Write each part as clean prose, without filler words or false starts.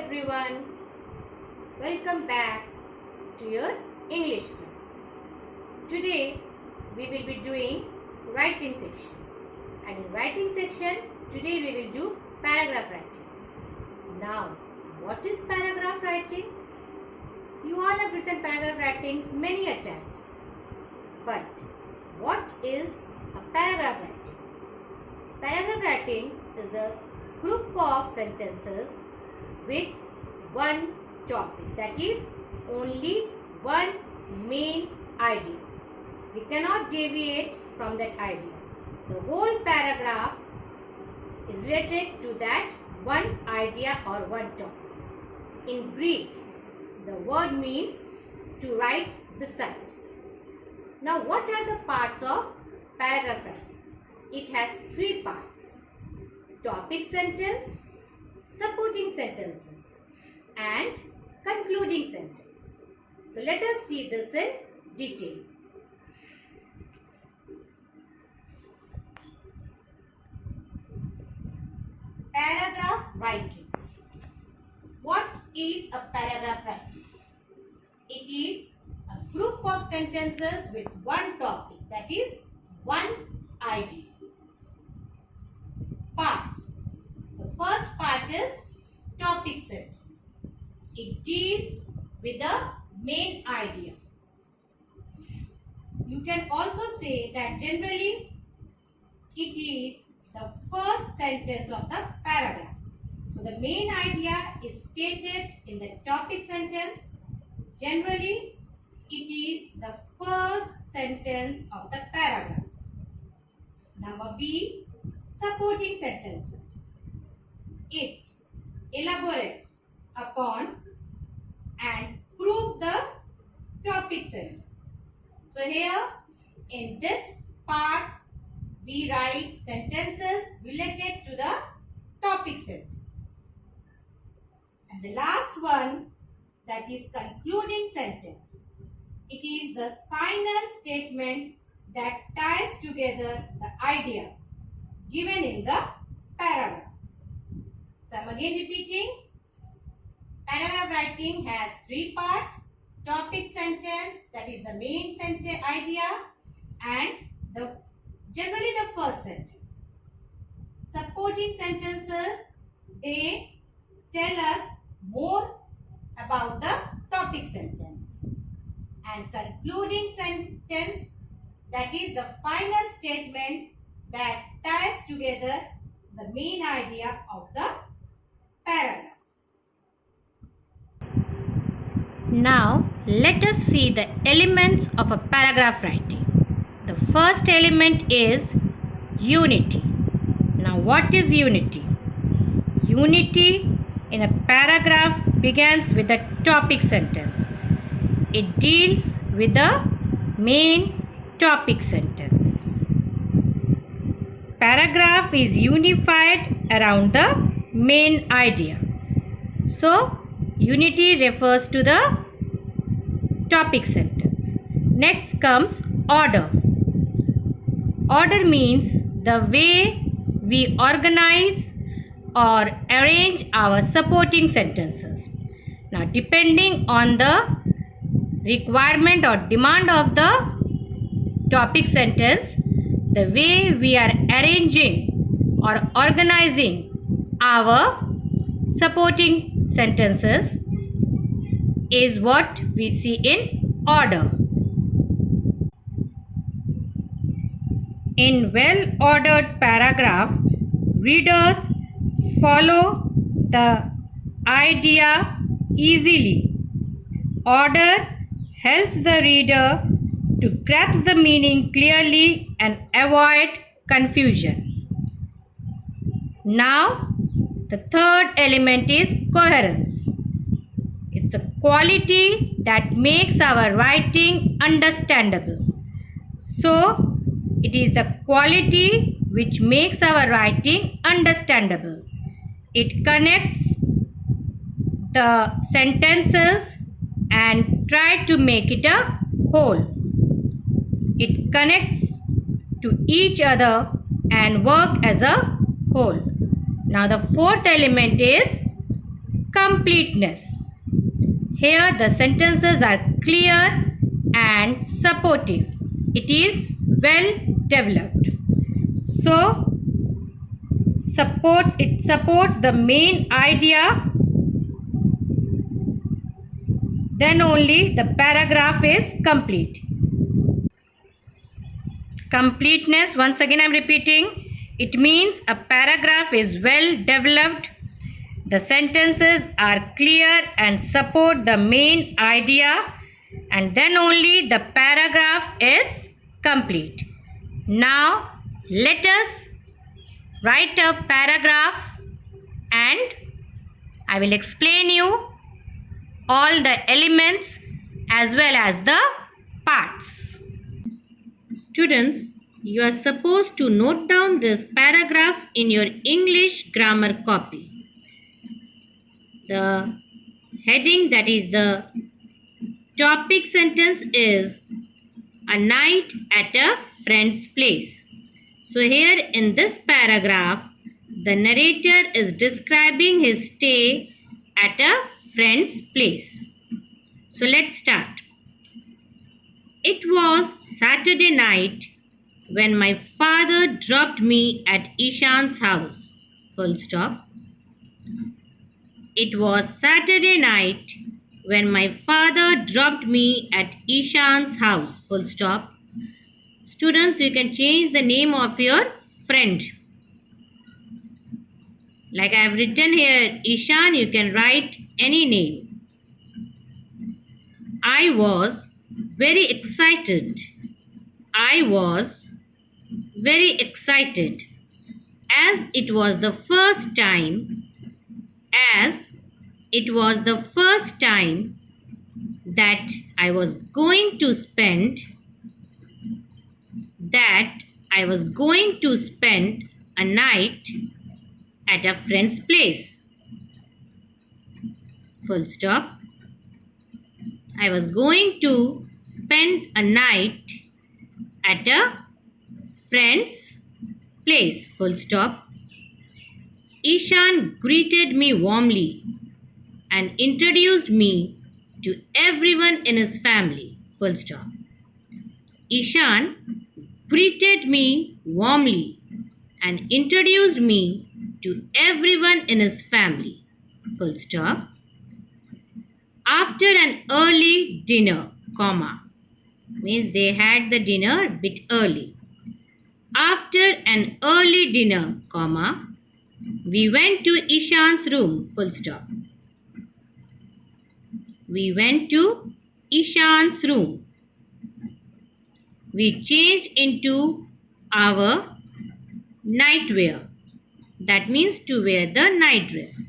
everyone. Welcome back to your English class. Today we will be doing writing section. And in writing section, today we will do paragraph writing. Now, what is paragraph writing? You all have written paragraph writings many a times. But what is a paragraph writing? Paragraph writing is a group of sentences with one topic, that is only one main idea. We cannot deviate from that idea. The whole paragraph is related to that one idea or one topic. In Greek, the word means to write beside. Now, what are the parts of paragraph writing? It has three parts: topic sentence, supporting sentences, and concluding sentence. So let us see this in detail. Paragraph writing. What is a paragraph writing? It is a group of sentences with one topic, that is one idea. Parts. The first part is topic sentence. It deals with the main idea. You can also say that generally it is the first sentence of the paragraph. So the main idea is stated in the topic sentence. Generally it is the first sentence of the paragraph. Number B, supporting sentences. It elaborates upon and prove the topic sentence. So here in this part we write sentences related to the topic sentence. And the last one, that is concluding sentence. It is the final statement that ties together the ideas given in the paragraph. So I am again repeating. Paragraph writing has three parts: topic sentence, that is the main sentence idea, and generally the first sentence. Supporting sentences, they tell us more about the topic sentence. And concluding sentence, that is the final statement that ties together the main idea of the paragraph. Now, let us see the elements of a paragraph writing. The first element is unity. Now, what is unity? Unity in a paragraph begins with a topic sentence. It deals with the main topic sentence. Paragraph is unified around the main idea. So, unity refers to the topic sentence. Next comes order. Order means the way we organize or arrange our supporting sentences. Now, depending on the requirement or demand of the topic sentence, the way we are arranging or organizing our supporting sentences is what we see in order. In well-ordered paragraph, readers follow the idea easily. Order helps the reader to grasp the meaning clearly and avoid confusion. Now, the third element is coherence. It's a quality that makes our writing understandable. So, it is the quality which makes our writing understandable. It connects the sentences and try to make it a whole. It connects to each other and work as a whole. Now the fourth element is completeness. Here the sentences are clear and supportive. It is well developed. So, it supports the main idea, then only the paragraph is complete. Completeness, once again I am repeating, it means a paragraph is well developed, the sentences are clear and support the main idea, and then only the paragraph is complete. Now let us write a paragraph and I will explain you all the elements as well as the parts. Students, you are supposed to note down this paragraph in your English grammar copy. The heading, that is the topic sentence, is a night at a friend's place. So here in this paragraph, the narrator is describing his stay at a friend's place. So let's start. It was Saturday night when my father dropped me at Ishan's house. Full stop. It was Saturday night when my father dropped me at Ishan's house. Full stop. Students, you can change the name of your friend. Like I have written here Ishan, you can write any name. I was very excited. I was very excited as it was the first time that I was going to spend a night at a friend's place. Full stop. I was going to spend a night at a friend's place. Full stop. Ishan greeted me warmly and introduced me to everyone in his family. Full stop. Ishan greeted me warmly and introduced me to everyone in his family. Full stop. After an early dinner, comma, means they had the dinner a bit early. After an early dinner, comma, we went to Ishan's room, full stop. We went to Ishan's room. We changed into our nightwear. That means to wear the night dress.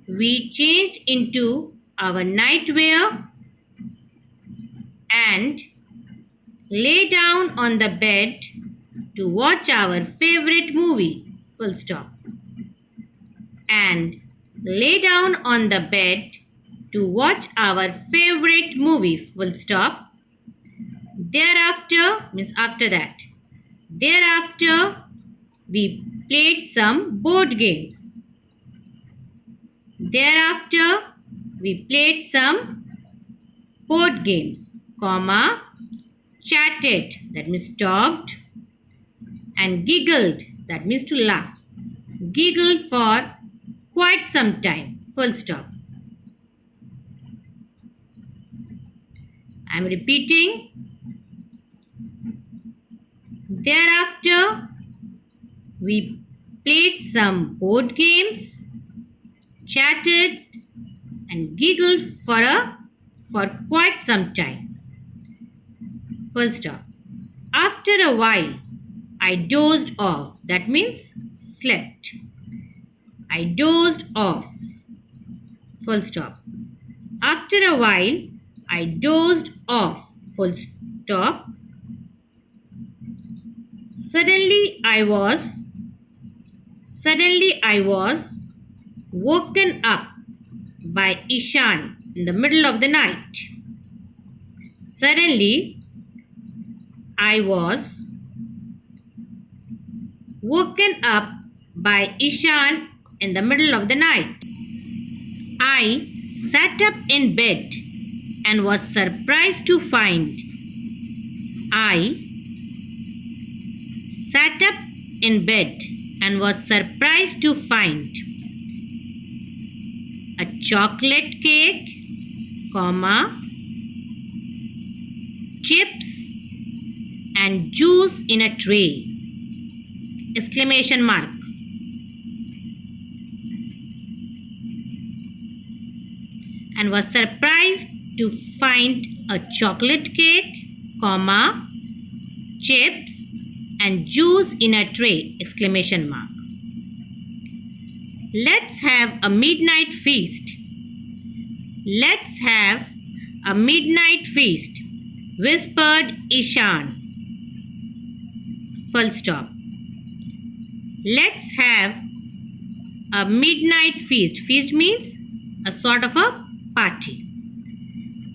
We changed into our nightwear and lay down on the bed to watch our favorite movie, full stop. And lay down on the bed to watch our favorite movie, full stop. Thereafter, means after that. Thereafter, we played some board games. Thereafter, we played some board games, comma, chatted, that means talked, and giggled, that means to laugh. Giggled for quite some time, full stop. I am repeating. Thereafter, we played some board games, chatted, and giggled for quite some time. Full stop. After a while, I dozed off. That means slept. I dozed off. Full stop. After a while, I dozed off. Full stop. Suddenly I was woken up by Ishan in the middle of the night. Suddenly I was woken up by Ishan in the middle of the night. I sat up in bed and was surprised to find. I sat up in bed and was surprised to find a chocolate cake, comma, chips and juice in a tray, exclamation mark. And was surprised to find a chocolate cake, comma, chips and juice in a tray, exclamation mark. Let's have a midnight feast. Let's have a midnight feast, whispered Ishan. Full stop. Let's have a midnight feast. Feast means a sort of a party.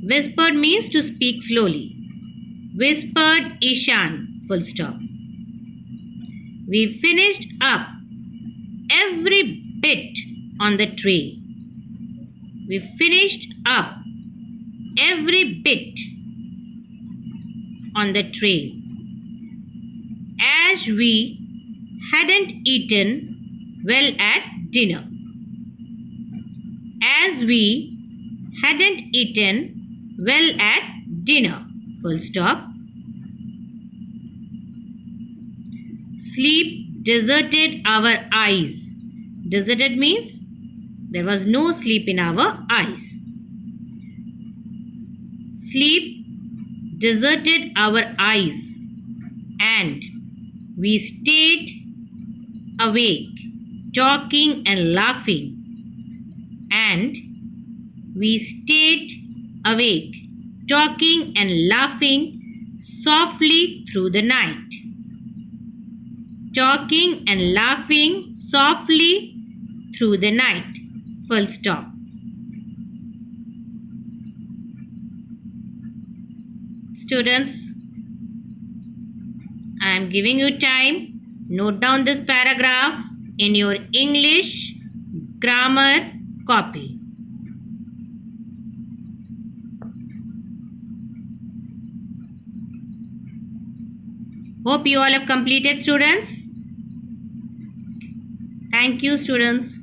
Whispered means to speak slowly. Whispered Ishan. Full stop. We finished up every bit on the tray. We finished up every bit on the tray. As we hadn't eaten well at dinner. As we hadn't eaten well at dinner. Full stop. Sleep deserted our eyes. Deserted means there was no sleep in our eyes. Sleep deserted our eyes and we stayed awake, talking and laughing. And we stayed awake, talking and laughing softly through the night. Talking and laughing softly through the night. Full stop. Students, I am giving you time. Note down this paragraph in your English grammar copy. Hope you all have completed, students. Thank you, students.